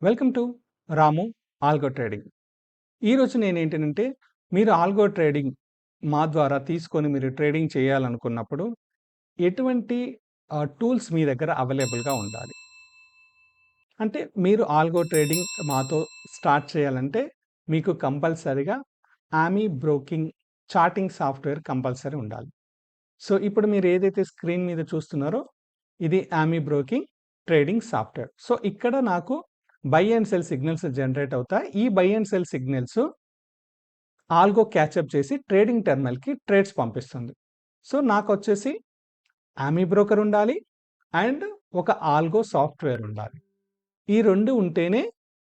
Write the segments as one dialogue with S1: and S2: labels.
S1: Welcome to Ramu algo trading. ఈరోజు నేనేంటంటే మీరు ఆల్గో ట్రేడింగ్ మా ద్వారా తీసుకొని మీరు ట్రేడింగ్ చేయాలనుకున్నప్పుడు ఎటువంటి టూల్స్ మీ దగ్గర అవైలబుల్‌గా ఉండాలి. అంటే మీరు ఆల్గో ట్రేడింగ్ మాతో స్టార్ట్ చేయాలంటే మీకు కంపల్సరీగా ఆమీ బ్రోకింగ్ చార్టింగ్ సాఫ్ట్‌వేర్ కంపల్సరీ ఉండాలి. సో, ఇప్పుడు మీరు ఏదైతే స్క్రీన్ మీద చూస్తున్నారో ఇది ఆమీ బ్రోకింగ్ ట్రేడింగ్ సాఫ్ట్‌వేర్. సో, ఇక్కడ నాకు by and cell signals generate అవుతాయి. ఈ by and cell signals algo catch up చేసి ట్రేడింగ్ టెర్మినల్‌కి ట్రేడ్స్ పంపిస్తుంది. సో, నాకొచ్చేసి ఆమీ బ్రోకర్ ఉండాలి అండ్ ఒక ఆల్గో సాఫ్ట్‌వేర్ ఉండాలి. ఈ 2 ఉంటేనే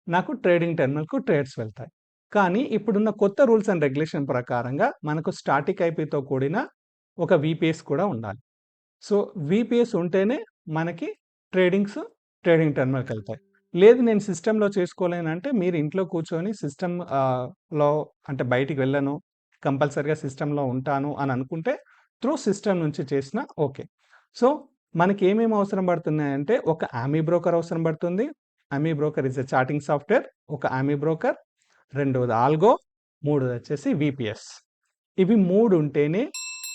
S1: నాకు ట్రేడింగ్ టెర్మినల్‌కు ట్రేడ్స్ వెళ్తాయి. కానీ ఇప్పుడున్న కొత్త రూల్స్ అండ్ రెగ్యులేషన్ ప్రకారంగా మనకు స్టాటిక్ ఐపీతో కూడిన ఒక వీపీఎస్ కూడా ఉండాలి. సో, వీపీఎస్ ఉంటేనే మనకి ట్రేడింగ్ టెర్మినల్‌కెళ్తాయి. లేదు నేను సిస్టమ్‌లో చేసుకోలేనంటే మీరు ఇంట్లో కూర్చొని సిస్టమ్ లో అంటే బయటికి వెళ్ళను, కంపల్సరీగా సిస్టమ్‌లో ఉంటాను అని అనుకుంటే త్రూ సిస్టమ్ నుంచి చేసినా ఓకే. సో, మనకేమేమి అవసరం పడుతున్నాయంటే ఒక ఆమీ బ్రోకర్ అవసరం పడుతుంది. AmiBroker is a charting software. ఒక ఆమీ బ్రోకర్, రెండోది ఆల్గో, మూడోదొచ్చేసి వీపీఎస్. ఇవి 3 ఉంటేనే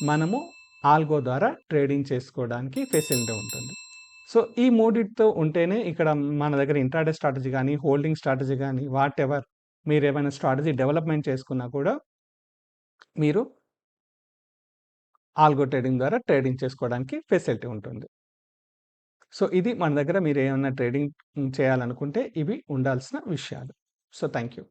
S1: మనము ఆల్గో ద్వారా ట్రేడింగ్ చేసుకోవడానికి ఫెసిలిటీ ఉంటుంది. సో, ఈ మూడిటితో ఉంటేనే ఇక్కడ మన దగ్గర ఇంట్రాడే స్ట్రాటజీ గానీ, హోల్డింగ్ స్ట్రాటజీ గానీ, వాటెవర్ మీరేమైనా స్ట్రాటజీ డెవలప్‌మెంట్ చేసుకున్నా కూడా మీరు ఆల్గో ట్రేడింగ్ ద్వారా ట్రేడింగ్ చేసుకోవడానికి ఫెసిలిటీ ఉంటుంది. సో, ఇది మన దగ్గర మీరేమన్నా ట్రేడింగ్ చేయాలనుకుంటే ఇవి ఉండాల్సిన విషయాలు. So, thank you.